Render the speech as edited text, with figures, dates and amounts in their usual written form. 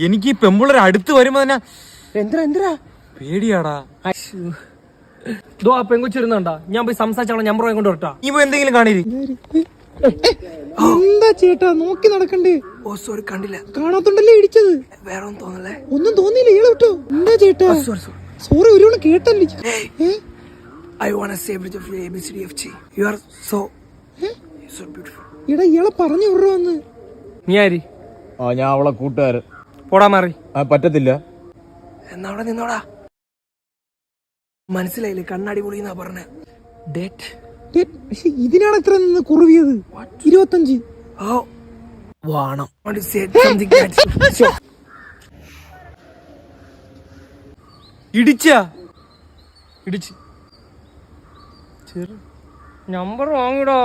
എനിക്ക് ഈ പെമ്പിള്ളേർ അടുത്ത് വരുമ്പോ തന്നെ എന്തിനാ പേടിയാടാ. ആ പെങ്കൊച്ചിരുന്നുണ്ടാ, ഞാൻ പോയി സംസാരിച്ചാണോ നമ്പർ കൊണ്ട് വരട്ടാ. നീ പോയി എന്തെങ്കിലും കാണിരി. എന്താ ചേട്ടാ നോക്കി നടക്കണ്ടേ? ഓ സോറി, കണ്ടില്ല. കാണാത്തോണ്ടല്ലേ ഇടിച്ചത്? വേറെ ഒന്നും തോന്നല്ലേ? ഒന്നും തോന്നിയില്ല, ഇയാളെ വിട്ടോ. എന്താ ചേട്ടാ സോറി, ഒരു കേട്ടല്ലേ. I wanna say with your ABCDFG. You are so beautiful. എടാ ഇയാളെ പറഞ്ഞു വിടറോന്ന്. നീ ആരി? ഞാൻ അവളെ കൂട്ടുകാരൻ. പോടാ മാറി. പറ്റത്തില്ല. എന്നാ അവിടെ നിന്നോടാ. മനസ്സിലായില്ലേ? കണ്ണാടി പൊളിന്നാ പറഞ്ഞേ. ഡേറ്റ്. പക്ഷെ ഇതിനാണ് ഇത്ര നിന്ന് കുറവിയത്. 25. ഓ വാണം. ഇടിച്ച് നമ്പർ വാങ്ങിടാ.